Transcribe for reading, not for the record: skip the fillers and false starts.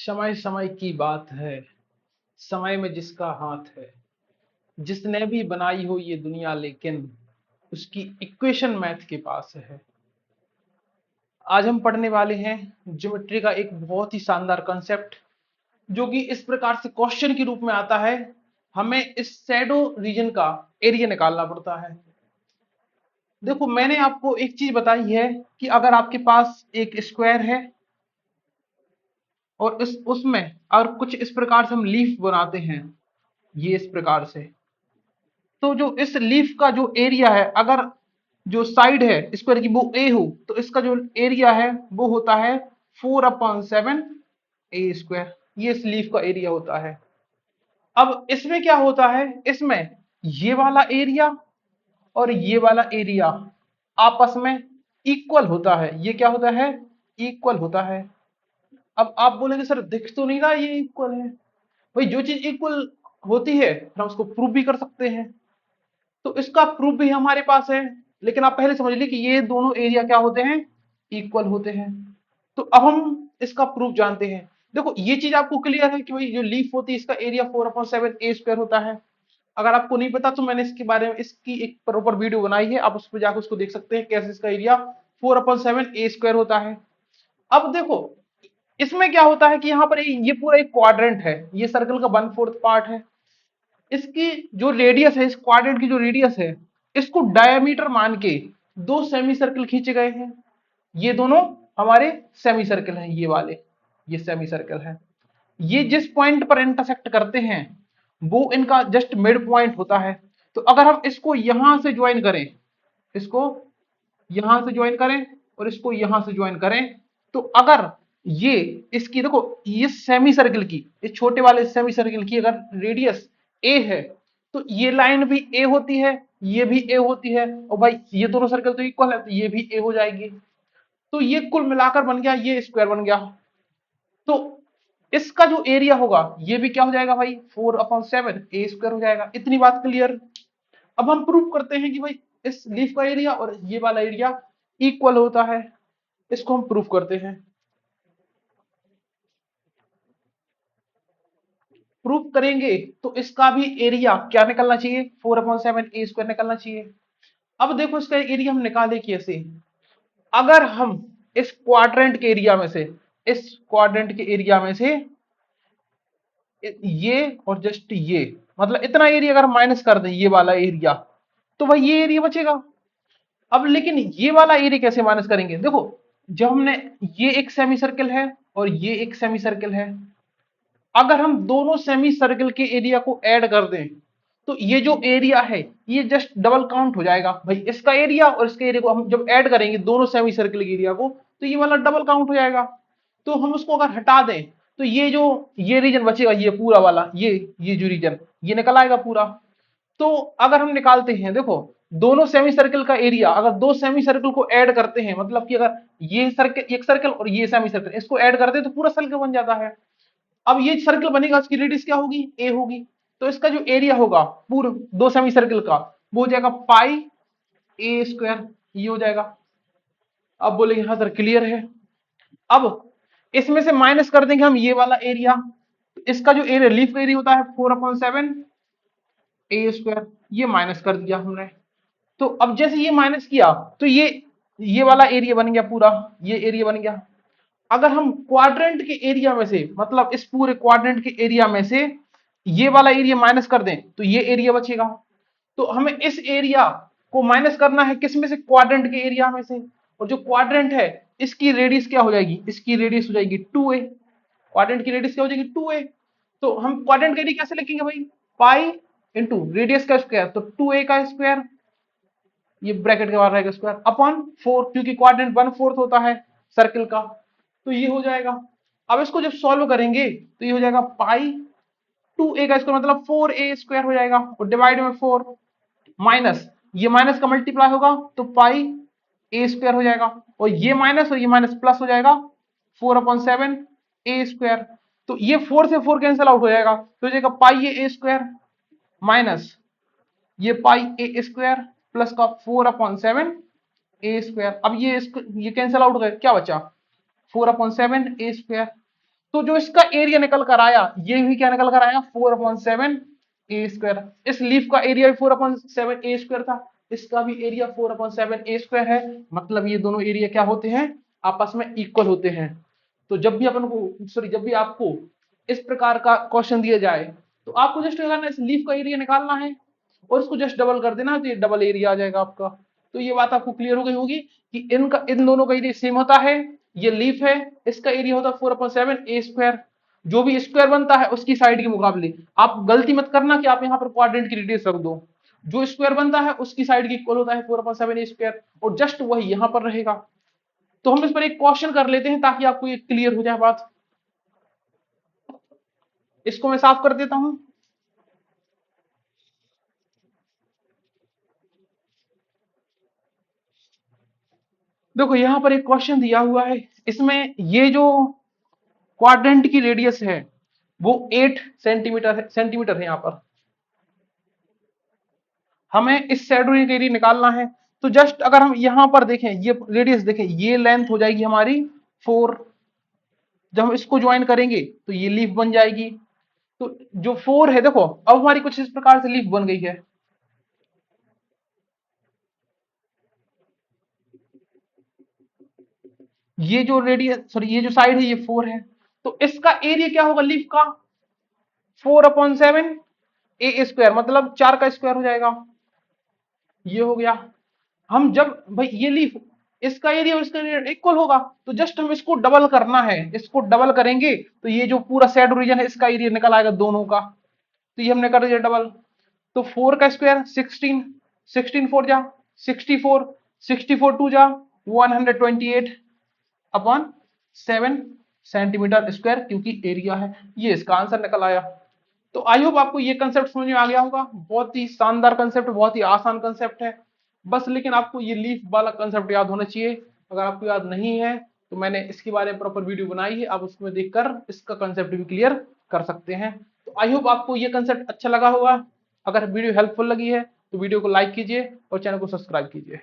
समय समय की बात है, समय में जिसका हाथ है, जिसने भी बनाई हो ये दुनिया लेकिन उसकी इक्वेशन मैथ के पास है। आज हम पढ़ने वाले हैं ज्योमेट्री का एक बहुत ही शानदार कंसेप्ट, जो कि इस प्रकार से क्वेश्चन के रूप में आता है। हमें इस शैडो रीजन का एरिया निकालना पड़ता है। देखो, मैंने आपको एक चीज बताई है कि अगर आपके पास एक स्क्वायर है और इस उसमें और कुछ इस प्रकार से हम लीफ बनाते हैं, ये इस प्रकार से, तो जो इस लीफ का जो एरिया है, अगर जो साइड है स्क्वायर की वो ए हो, तो इसका जो एरिया है वो होता है 4/7 ए स्क्वायर। ये इस लीफ का एरिया होता है। अब इसमें क्या होता है, इसमें ये वाला एरिया और ये वाला एरिया आपस में इक्वल होता है। ये क्या होता है, इक्वल होता है। अब आप बोलेंगे सर दिख तो नहीं रहा ये इक्वल है। भाई, जो चीज इक्वल होती है हम उसको प्रूव भी कर सकते हैं, तो इसका प्रूफ भी हमारे पास है। लेकिन आप पहले समझ लीजिए कि ये दोनों एरिया क्या होते हैं, इक्वल होते हैं। तो अब हम इसका प्रूफ जानते हैं। देखो, ये चीज आपको क्लियर है कि भाई जो लीफ होती है इसका एरिया 4/7 ए स्क्वायर होता है। अगर आपको नहीं पता तो मैंने इसके बारे में इसकी एक प्रॉपर वीडियो बनाई है, आप उस पर जाकर उसको देख सकते हैं कैसे इसका एरिया 4/7 ए स्क्वायर होता है। अब देखो, इसमें क्या होता है कि यहाँ पर ये पूरा एक क्वाड्रेंट है, ये सर्कल का 1/4 पार्ट है। इसकी जो रेडियस है, इस क्वाड्रेंट की जो रेडियस है, इसको डायमीटर मान के दो सेमी सर्कल खींचे गए हैं। ये दोनों हमारे सेमी सर्कल हैं, ये वाले, ये सेमी सर्कल है। ये जिस पॉइंट पर इंटरसेक्ट करते हैं वो इनका जस्ट मिड पॉइंट होता है। तो अगर हम इसको यहां से ज्वाइन करें, इसको यहां से ज्वाइन करें और इसको यहां से ज्वाइन करें, तो अगर ये इसकी देखो, ये सेमी सर्कल की, इस छोटे वाले सेमी सर्कल की अगर रेडियस ए है, तो ये लाइन भी ए होती है, ये भी ए होती है। और भाई ये दोनों सर्कल तो इक्वल है, तो ये भी ए हो जाएगी। तो ये कुल मिलाकर बन गया, ये स्क्वायर बन गया। तो इसका जो एरिया होगा ये भी क्या हो जाएगा भाई, 4/7 ए स्क्वायर हो जाएगा। इतनी बात क्लियर। अब हम प्रूव करते हैं कि भाई इस लीफ का एरिया और ये वाला एरिया इक्वल होता है। इसको हम प्रूव करते हैं। प्रूव करेंगे तो इसका भी एरिया क्या निकलना चाहिए, 4/7 ए स्क्वायर निकलना चाहिए। अब देखो, इसका एरिया हम निकाले कैसे। अगर हम इस क्वाड्रेंट के एरिया में से, इस क्वाड्रेंट के एरिया में से ये और जस्ट ये, मतलब इतना एरिया अगर माइनस कर दें, ये वाला एरिया, तो भाई ये एरिया बचेगा। अब लेकिन ये वाला एरिया कैसे माइनस करेंगे, देखो, जब हमने, ये एक सेमी सर्कल है और ये एक सेमी सर्कल है, अगर हम दोनों सेमी सर्कल के एरिया को ऐड कर दें, तो ये जो एरिया है ये जस्ट डबल काउंट हो जाएगा। भाई इसका एरिया और इसके एरिया को हम जब ऐड करेंगे दोनों सेमी सर्कल के एरिया को, तो ये वाला डबल काउंट हो जाएगा। तो हम उसको अगर हटा दें, तो ये जो ये रीजन बचेगा, ये पूरा वाला, ये जो रीजन, ये निकल आएगा पूरा। तो अगर हम निकालते हैं, देखो, दोनों सेमी सर्कल का एरिया, अगर दो सेमी सर्कल को ऐड करते हैं, मतलब कि अगर ये सर्कल, एक सर्कल और ये सेमी सर्कल, इसको ऐड करते हैं तो पूरा सर्कल बन जाता है। अब ये सर्कल बनेगा, इसकी रेडियस क्या होगी, ए होगी। तो इसका जो एरिया होगा पूरे दो सेमी सर्कल का, वो हो जाएगा पाई ए स्क्वायर, ये हो जाएगा। अब बोलेंगे हाँ सर क्लियर है। अब इसमें से माइनस कर देंगे हम ये वाला एरिया। इसका जो एरिया, लीफ एरिया होता है 4/7 ए स्क्वायर, ये माइनस कर दिया हमने। तो अब जैसे ये माइनस किया, तो ये वाला एरिया बन गया पूरा, ये एरिया बन गया। अगर हम क्वाड्रेंट के एरिया में से, मतलब इस पूरे क्वाड्रेंट के एरिया में से ये वाला एरिया माइनस कर दें, तो ये एरिया बचेगा। तो हमें इस एरिया को माइनस करना है किस में से, क्वाड्रेंट के एरिया में से। और जो क्वाड्रेंट है इसकी रेडियस क्या हो जाएगी, इसकी रेडियस हो जाएगी 2a। क्वाड्रेंट की रेडियस क्या हो जाएगी, 2a। तो हम क्वाड्रेंट के एरिया कैसे लिखेंगे भाई, पाई इंटू रेडियस का स्क्वायर, तो 2a का स्क्वायर, ये ब्रैकेट के बाहर रहेगा स्क्वायर अपॉन 4, क्योंकि क्वाड्रेंट 1/4 होता है सर्कल का। तो ये हो जाएगा। अब इसको जब सॉल्व करेंगे तो ये हो जाएगा पाई 2a का स्क्वायर, मतलब 4a स्क्वायर हो जाएगा, और डिवाइड में 4, माइनस ये माइनस का मल्टीप्लाई होगा तो पाई ए स्क्वायर हो जाएगा, और ये माइनस प्लस हो जाएगा 4/7 ए स्क्वायर। तो ये 4 से 4 कैंसिल आउट हो जाएगा, तो हो जाएगा पाई ए स्क्वायर माइनस ये पाई ए स्क्वायर प्लस का 4/7 ए स्क्वायर। अब ये कैंसिल आउट हो गया, क्या बचा, 4/7 ए स्क्वायर। तो जो इसका एरिया निकल कर आया, ये भी क्या निकल कर आया, 4/7 a²। इस लीफ का एरिया भी 4/7 a² था, इसका भी एरिया 4/7 a² है। मतलब ये दोनों एरिया क्या होते हैं, आपस में इक्वल होते हैं। तो जब भी अपन को सॉरी जब भी आपको इस प्रकार का क्वेश्चन दिया जाए, तो आपको जस्ट क्या करना है, इस लीफ का एरिया निकालना है और इसको जस्ट डबल कर देना, तो ये डबल एरिया आ जाएगा आपका। तो ये बात आपको क्लियर हो गई होगी कि इनका इन दोनों का एरिया सेम होता है। ये लीफ है, इसका एरिया होता है 4/7 a²। जो भी स्क्वायर बनता है उसकी साइड के मुकाबले, आप गलती मत करना कि आप यहाँ पर क्वाड्रेंट की रेडियस रख दो। जो स्क्वायर बनता है उसकी साइड की इक्वल होता है 4/7 a², और जस्ट वही यहां पर रहेगा। तो हम इस पर एक क्वेश्चन कर लेते हैं ताकि आपको ये क्लियर हो जाए बात। इसको मैं साफ कर देता हूं। देखो यहां पर एक क्वेश्चन दिया हुआ है, इसमें ये जो क्वाड्रेंट की रेडियस है वो 8 सेंटीमीटर है। यहां पर हमें इस शैडो एरिया निकालना है। तो जस्ट अगर हम यहां पर देखें, ये रेडियस देखें, ये लेंथ हो जाएगी हमारी 4। जब हम इसको ज्वाइन करेंगे तो ये लीफ बन जाएगी। तो जो 4 है, देखो अब हमारी कुछ इस प्रकार से लीफ बन गई है। ये जो रेडियस सॉरी ये जो साइड है ये 4 है। तो इसका एरिया क्या होगा लीफ का, 4/7 a², मतलब 4 का स्क्वायर हो जाएगा। ये हो गया। हम जब भाई ये लीफ, इसका एरिया और इसका एरिया इक्वल होगा, तो जस्ट हम इसको डबल करना है। इसको डबल करेंगे तो ये जो पूरा शैडो रीजन है इसका एरिया निकल आएगा दोनों का। तो ये हमने कर दिया डबल। तो 4 का स्क्वायर 16, 16 4 जा 64, 64 2 जा 128/7 सेंटीमीटर स्क्वायर, क्योंकि एरिया है। ये इसका आंसर निकल आया। तो आई होप आपको ये कंसेप्ट समझ में आ गया होगा। बहुत ही शानदार कंसेप्ट, बहुत ही आसान कंसेप्ट है। बस लेकिन आपको ये लीफ वाला कंसेप्ट याद होना चाहिए। अगर आपको याद नहीं है तो मैंने इसके बारे में प्रॉपर वीडियो बनाई है, आप उसमें देखकर इसका कंसेप्ट भी क्लियर कर सकते हैं। तो आई होप आपको ये कंसेप्ट अच्छा लगा होगा। अगर वीडियो हेल्पफुल लगी है तो वीडियो को लाइक कीजिए और चैनल को सब्सक्राइब कीजिए।